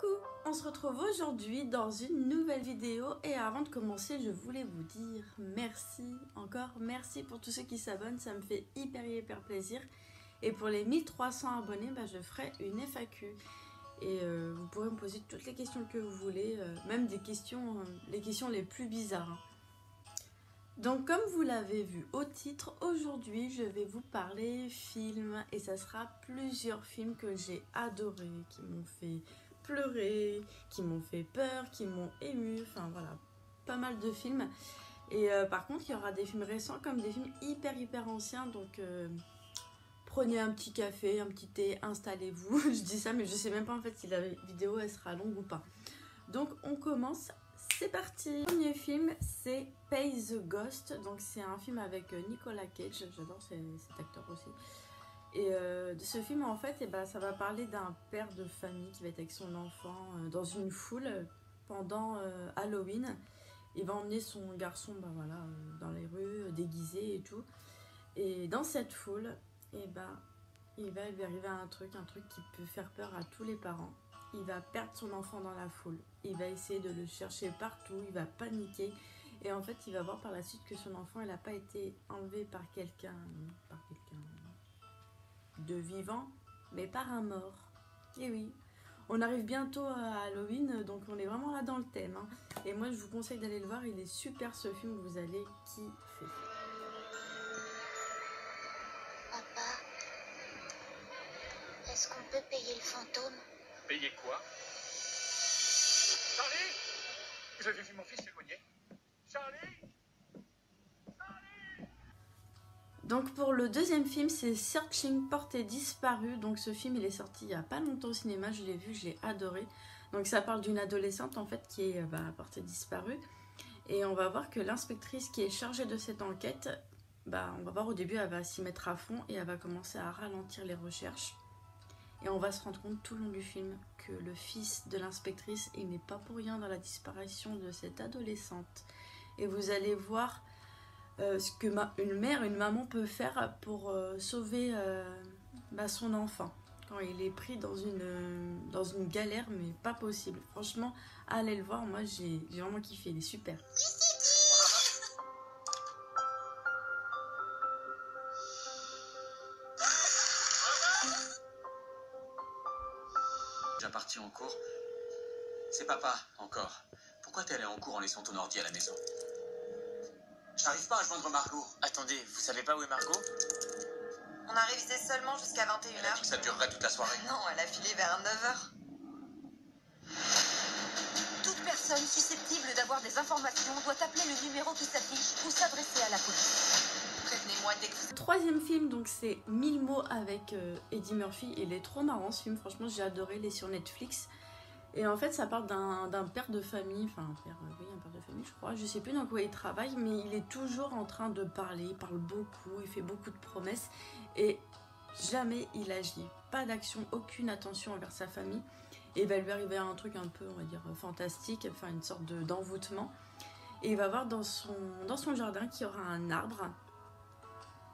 Coucou, on se retrouve aujourd'hui dans une nouvelle vidéo et avant de commencer je voulais vous dire merci, encore merci pour tous ceux qui s'abonnent, ça me fait hyper plaisir et pour les 1300 abonnés je ferai une FAQ et vous pourrez me poser toutes les questions que vous voulez, même des questions, les questions les plus bizarres. Donc comme vous l'avez vu au titre, aujourd'hui je vais vous parler films et ça sera plusieurs films que j'ai adorés, qui m'ont fait pleurer, qui m'ont fait peur, qui m'ont ému, enfin voilà, pas mal de films. Et par contre il y aura des films récents comme des films hyper anciens, donc prenez un petit café, un petit thé, installez-vous. Je dis ça mais je sais même pas en fait si la vidéo elle sera longue ou pas. Donc on commence. C'est parti. Le premier film c'est Pay the Ghost, donc c'est un film avec Nicolas Cage, j'adore cet acteur aussi. Et de ce film en fait ça va parler d'un père de famille qui va être avec son enfant dans une foule pendant Halloween. Il va emmener son garçon dans les rues déguisé et tout. Et dans cette foule il va lui arriver un truc qui peut faire peur à tous les parents. Il va perdre son enfant dans la foule. Il va essayer de le chercher partout. Il va paniquer. Et en fait, il va voir par la suite que son enfant, elle n'a pas été enlevé par quelqu'un de vivant, mais par un mort. Et oui, on arrive bientôt à Halloween, donc on est vraiment là dans le thème. Et moi, je vous conseille d'aller le voir. Il est super ce film, vous allez kiffer. Papa, est-ce qu'on peut payer le fantôme? Payer quoi? Charlie? Vous avez vu mon fils s'éloigner? Charlie? Donc pour le deuxième film, c'est Searching Portée Disparue. Donc ce film, il est sorti il n'y a pas longtemps au cinéma, je l'ai vu, j'ai adoré. Donc ça parle d'une adolescente en fait qui est portée disparue. Et on va voir que l'inspectrice qui est chargée de cette enquête, on va voir au début, elle va s'y mettre à fond et elle va commencer à ralentir les recherches. Et on va se rendre compte tout le long du film que le fils de l'inspectrice, il n'est pas pour rien dans la disparition de cette adolescente. Et vous allez voir ce que une maman peut faire pour sauver son enfant. Quand il est pris dans une galère, mais pas possible. Franchement, allez le voir, moi j'ai vraiment kiffé, il est super. Déjà parti en cours? C'est papa, encore. Pourquoi t'es allé en cours en laissant ton ordi à la maison? J'arrive pas à joindre Margot. Attendez, vous savez pas où est Margot? On a révisé seulement jusqu'à 21 Elle a dit que h. ça durerait toute la soirée. Non, elle a filé vers 9 h. Toute personne susceptible d'avoir des informations doit appeler le numéro qui s'affiche ou s'adresser à la police. Prévenez-moi dès que vous... Troisième film, donc c'est 1000 mots avec Eddie Murphy. Il est trop marrant ce film, franchement j'ai adoré, il est sur Netflix. Et en fait ça parle d'un père de famille, un père de famille je crois, je sais plus dans quoi il travaille, mais il est toujours en train de parler, il parle beaucoup, il fait beaucoup de promesses et jamais il agit, pas d'action, aucune attention envers sa famille. Et il va lui arriver un truc un peu, on va dire, fantastique, une sorte d'envoûtement. Et il va voir dans son jardin qu'il y aura un arbre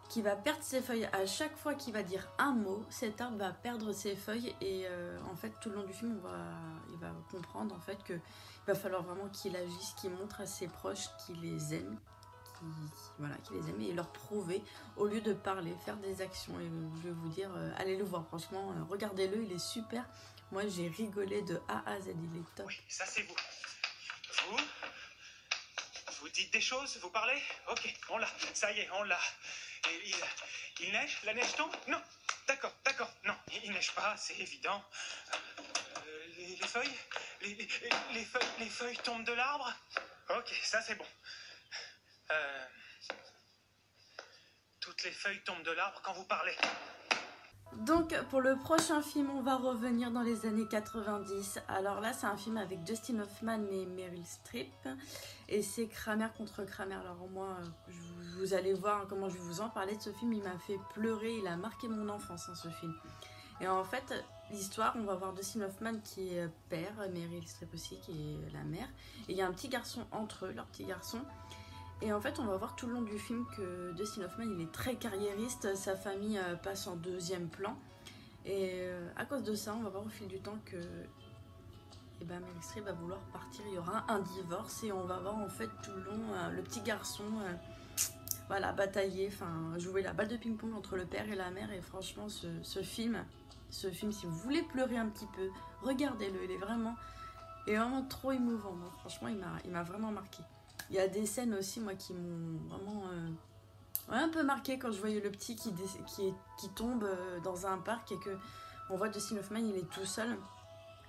qui va perdre ses feuilles. À chaque fois qu'il va dire un mot, cet arbre va perdre ses feuilles et en fait tout le long du film il va comprendre en fait qu'il va falloir vraiment qu'il agisse, qu'il montre à ses proches qu'il les aime, qu'il les aime et leur prouver au lieu de parler, faire des actions. Et je vais vous dire, allez le voir, franchement, regardez-le, il est super. Moi j'ai rigolé de A à Z, il est top. Oui, ça c'est vous. Vous dites des choses, vous parlez? Ok, on l'a, ça y est, on l'a. Et il neige? La neige tombe? Non, d'accord, non, il neige pas, c'est évident. Les feuilles? Les feuilles tombent de l'arbre? Ok, ça c'est bon. Toutes les feuilles tombent de l'arbre quand vous parlez. Donc pour le prochain film, on va revenir dans les années 90. Alors là, c'est un film avec Dustin Hoffman et Meryl Streep. Et c'est Kramer contre Kramer. Alors moi, vous allez voir comment je vais vous en parler de ce film. Il m'a fait pleurer, il a marqué mon enfance, ce film. Et en fait, l'histoire, on va voir Dustin Hoffman qui est père, Meryl Streep aussi qui est la mère. Et il y a un petit garçon entre eux, leur petit garçon. Et en fait, on va voir tout le long du film que Dustin Hoffman, il est très carriériste, sa famille passe en deuxième plan. Et à cause de ça, on va voir au fil du temps que et ben Meryl Streep va vouloir partir, il y aura un divorce et on va voir en fait tout le long le petit garçon voilà, batailler, enfin jouer la balle de ping-pong entre le père et la mère. Et franchement ce film, si vous voulez pleurer un petit peu, regardez-le, il est vraiment trop émouvant. Moi, franchement il m'a vraiment marqué. Il y a des scènes aussi moi qui m'ont vraiment un peu marqué quand je voyais le petit qui tombe dans un parc et que on voit Dustin Hoffman, il est tout seul.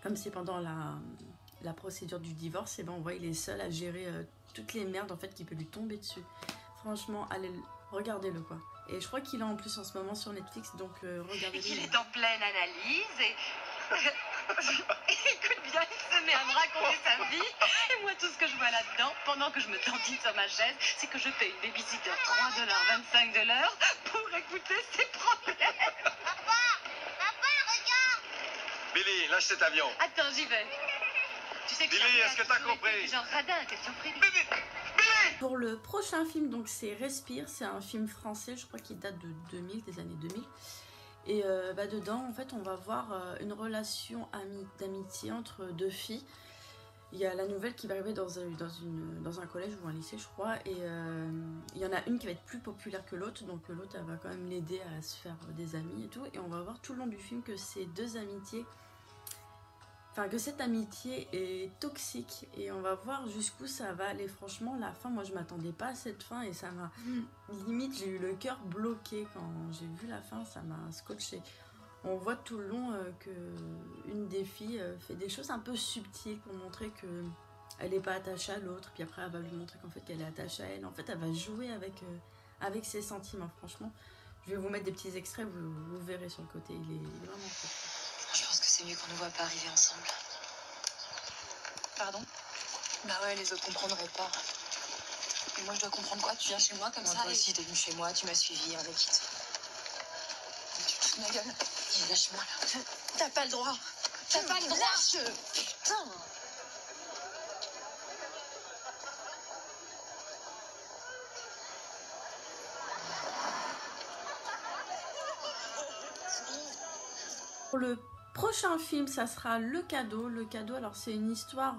Comme c'est pendant la procédure du divorce, et ben on voit il est seul à gérer toutes les merdes en fait qui peut lui tomber dessus. Franchement, allez, regardez-le quoi. Et je crois qu'il est en plus en ce moment sur Netflix, donc regardez-le. Il est en pleine analyse et... Écoute bien, il se met à me raconter sa vie. Et moi, tout ce que je vois là-dedans, pendant que je me tendine sur ma chaise, c'est que je paye une babysitter $3,25 de l'heure pour écouter ses problèmes. Billy, lâche cet avion. Attends, j'y vais. Tu sais que Billy, est-ce que t'as compris? Genre radin, t'es surpris. Pour le prochain film, donc c'est Respire, c'est un film français, je crois qu'il date de 2000, des années 2000. Et dedans, en fait, on va voir une relation d'amitié entre deux filles. Il y a la nouvelle qui va arriver dans un collège ou un lycée, je crois, et il y en a une qui va être plus populaire que l'autre, donc l'autre, elle va quand même l'aider à se faire des amis et tout, et on va voir tout le long du film que ces deux amitiés, que cette amitié est toxique, et on va voir jusqu'où ça va aller. Franchement, la fin, moi je m'attendais pas à cette fin, et ça m'a, limite, j'ai eu le cœur bloqué quand j'ai vu la fin, ça m'a scotché. On voit tout le long que une des filles fait des choses un peu subtiles pour montrer que elle n'est pas attachée à l'autre, puis après elle va lui montrer qu'en fait elle est attachée à elle. En fait, elle va jouer avec ses sentiments. Franchement, je vais vous mettre des petits extraits, vous verrez sur le côté, il est vraiment cool. Je pense que c'est mieux qu'on ne voit pas arriver ensemble. Pardon? Bah ouais, les autres comprendraient pas. Et moi je dois comprendre quoi? Tu viens chez moi comme ça? Toi aussi t'es venu chez moi, tu m'as suivi, on est quitte. Tu te fous de ma gueule? Lâche-moi là. T'as pas le droit. T'as pas le droit. Lâche. Putain. Pour le prochain film, ça sera Le Cadeau. Le Cadeau, alors c'est une histoire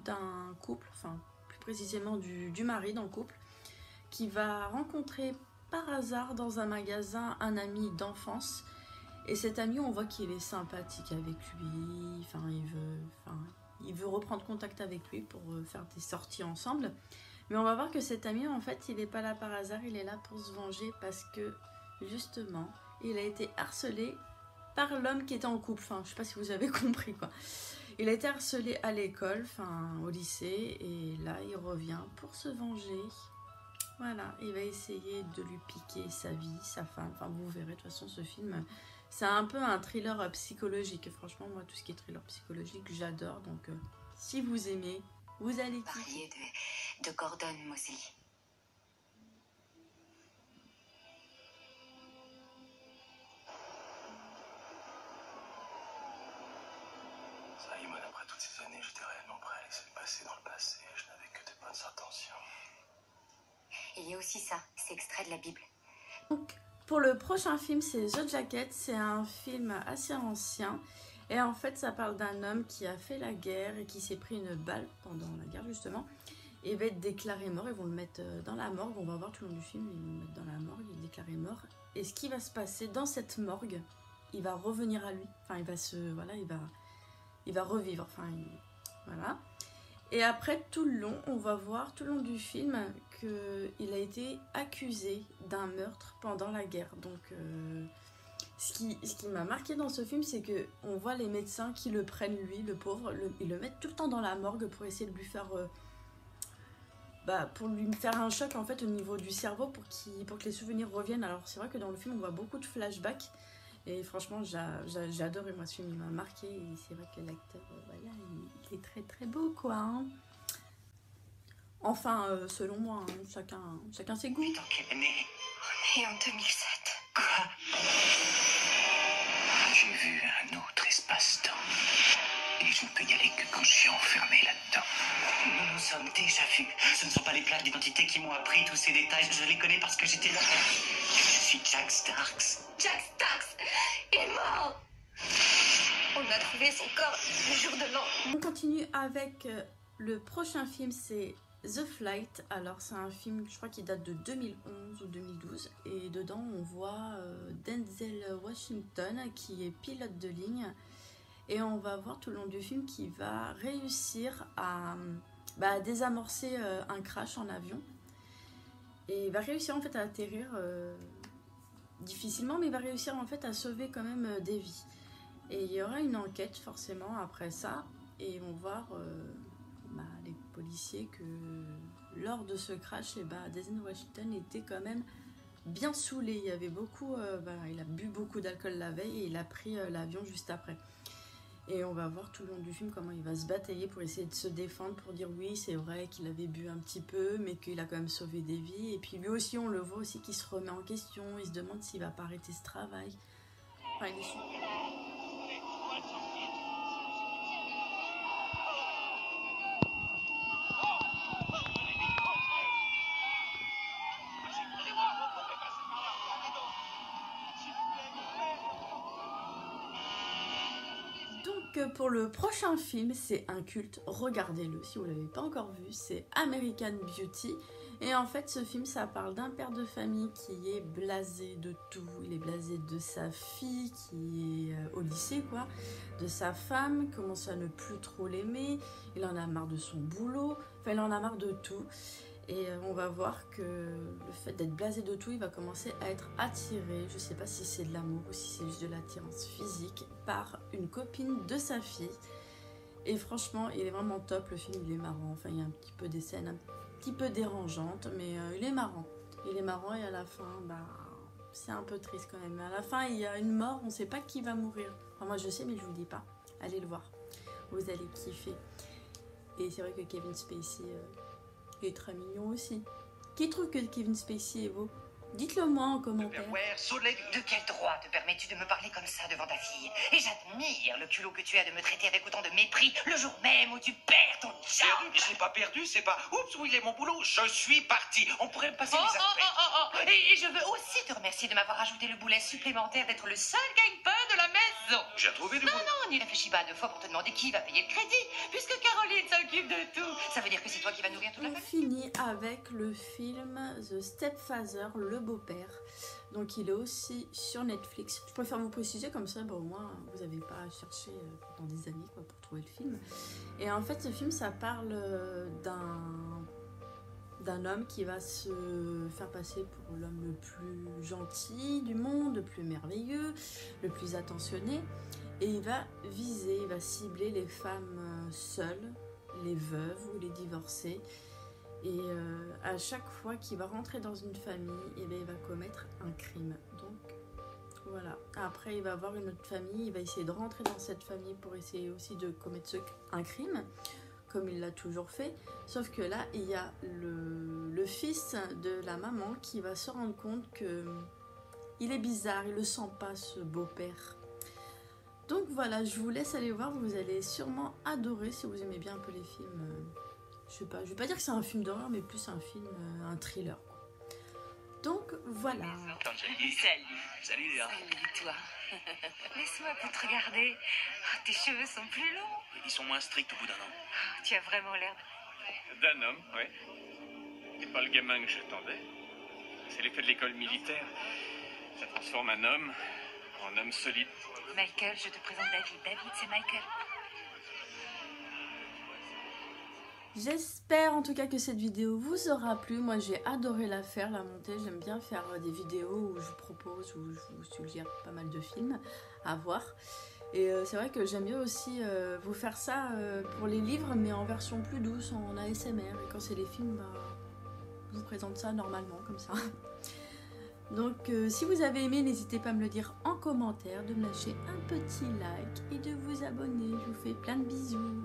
d'un couple, enfin plus précisément du mari dans le couple, qui va rencontrer par hasard dans un magasin un ami d'enfance. Et cet ami, on voit qu'il est sympathique avec lui, il veut reprendre contact avec lui pour faire des sorties ensemble. Mais on va voir que cet ami, en fait, il n'est pas là par hasard, il est là pour se venger parce que, justement, il a été harcelé par l'homme qui était en couple. Enfin, je sais pas si vous avez compris, quoi. Il a été harcelé à l'école, au lycée, et là, il revient pour se venger. Voilà, il va essayer de lui piquer sa vie, sa femme. Enfin, vous verrez, de toute façon, ce film... C'est un peu un thriller psychologique. Franchement, moi, tout ce qui est thriller psychologique, j'adore. Donc, si vous aimez, vous allez kiffer. De Gordon Mosley. Simon, après toutes ces années, j'étais réellement prêt à laisser le passé dans le passé. Je n'avais que des bonnes intentions. Il y a aussi ça, c'est extrait de la Bible. Donc, pour le prochain film, c'est The Jacket. C'est un film assez ancien. Et en fait, ça parle d'un homme qui a fait la guerre et qui s'est pris une balle pendant la guerre, justement. Et il va être déclaré mort. Ils vont le mettre dans la morgue. On va voir tout le long du film. Ils vont le mettre dans la morgue. Il est déclaré mort. Et ce qui va se passer dans cette morgue, il va revenir à lui. Enfin, il va se... Voilà, il va revivre. Enfin, voilà. Et après, tout le long, on va voir tout le long du film qu'il a été accusé d'un meurtre pendant la guerre. Donc, ce qui m'a marqué dans ce film, c'est qu'on voit les médecins qui le prennent, lui, le pauvre, ils le mettent tout le temps dans la morgue pour essayer de lui faire... pour lui faire un choc, en fait, au niveau du cerveau pour que les souvenirs reviennent. Alors, c'est vrai que dans le film, on voit beaucoup de flashbacks. Et franchement, j'ai adoré, moi, ce film, il m'a marqué. Et c'est vrai que l'acteur, voilà, il est très très beau, quoi. Hein. Enfin, selon moi, hein, chacun ses goûts. Dans quelle année? On est en 2007. Quoi? J'ai vu un autre espace-temps. Et je ne peux y aller que quand je suis enfermé là-dedans. Nous nous sommes déjà vus. Ce ne sont pas les plaques d'identité qui m'ont appris tous ces détails. Je les connais parce que j'étais là. Je suis Jack Starks. Jack Starks est mort. On a trouvé son corps le jour de l'an. On continue avec le prochain film, c'est The Flight. Alors c'est un film, je crois qu'il date de 2011 ou 2012. Et dedans on voit Denzel Washington qui est pilote de ligne. Et on va voir tout le long du film qu'il va réussir à désamorcer un crash en avion. Et il va réussir en fait à atterrir difficilement, mais il va réussir en fait à sauver quand même des vies. Et il y aura une enquête forcément après ça. Et ils vont voir les policiers que lors de ce crash, Denzel Washington était quand même bien saoulé. Il y avait beaucoup, il a bu beaucoup d'alcool la veille et il a pris l'avion juste après. Et on va voir tout le long du film comment il va se batailler pour essayer de se défendre, pour dire oui, c'est vrai qu'il avait bu un petit peu, mais qu'il a quand même sauvé des vies. Et puis lui aussi, on le voit aussi qu'il se remet en question, il se demande s'il va pas arrêter ce travail. Enfin, il est super. Donc pour le prochain film, c'est un culte, regardez-le si vous ne l'avez pas encore vu, c'est American Beauty. Et en fait ce film ça parle d'un père de famille qui est blasé de tout, il est blasé de sa fille qui est au lycée quoi, de sa femme, il commence à ne plus trop l'aimer, il en a marre de son boulot, enfin il en a marre de tout. Et on va voir que le fait d'être blasé de tout, il va commencer à être attiré, je sais pas si c'est de l'amour ou si c'est juste de l'attirance physique, par une copine de sa fille. Et franchement, il est vraiment top, le film il est marrant, enfin il y a un petit peu des scènes un petit peu dérangeantes, mais il est marrant. Il est marrant et à la fin, c'est un peu triste quand même. À la fin, il y a une mort, on sait pas qui va mourir. Enfin moi je sais mais je vous dis pas, allez le voir, vous allez kiffer. Et c'est vrai que Kevin Spacey... il est très mignon aussi. Qui trouve que Kevin Spacey est beau? Dites-le moi en commentaire. De quel droit te permets-tu de me parler comme ça devant ta fille? Et j'admire le culot que tu as de me traiter avec autant de mépris le jour même où tu perds ton job. Perdu, je n'ai pas perdu, c'est pas oups, où il est mon boulot, je suis parti. On pourrait me passer les aspects. Et je veux aussi te remercier de m'avoir ajouté le boulet supplémentaire d'être le seul gagne-pain de la maison. J'ai trouvé du Non, boulot. non, n'y réfléchis pas deux fois pour te demander qui va payer le crédit, puisque Caroline s'occupe de tout. Ça veut dire que c'est toi qui vas nourrir toute la On famille. finit avec le film The Stepfather, le beau-père. Donc il est aussi sur Netflix. Je préfère vous préciser comme ça, au moins vous n'avez pas à chercher pendant des années pour trouver le film. Et en fait ce film ça parle d'un homme qui va se faire passer pour l'homme le plus gentil du monde, le plus merveilleux, le plus attentionné. Et il va viser, il va cibler les femmes seules, les veuves ou les divorcées. Et à chaque fois qu'il va rentrer dans une famille, il va commettre un crime. Donc voilà. Après il va avoir une autre famille, il va essayer de rentrer dans cette famille pour essayer aussi de commettre un crime, comme il l'a toujours fait. Sauf que là, il y a le fils de la maman qui va se rendre compte que il est bizarre, il le sent pas ce beau-père. Donc voilà, je vous laisse aller voir, vous allez sûrement adorer si vous aimez bien un peu les films. Je vais pas dire que c'est un film d'horreur, mais plus un film, un thriller. Donc voilà. Salut. Salut Léa. Salut toi. Laisse-moi pour te regarder. Oh, tes cheveux sont plus longs. Ils sont moins stricts au bout d'un an. Tu as vraiment l'air D'un homme, oui. C'est pas le gamin que j'attendais. C'est l'effet de l'école militaire. Ça transforme un homme en homme solide. Michael, je te présente David. David, c'est Michael. J'espère en tout cas que cette vidéo vous aura plu. Moi j'ai adoré la faire, la monter. J'aime bien faire des vidéos où je vous propose, où je vous suggère pas mal de films à voir. Et c'est vrai que j'aime bien aussi vous faire ça pour les livres, mais en version plus douce, en ASMR. Et quand c'est les films, je vous présente ça normalement comme ça. Donc si vous avez aimé, n'hésitez pas à me le dire en commentaire, de me lâcher un petit like et de vous abonner. Je vous fais plein de bisous.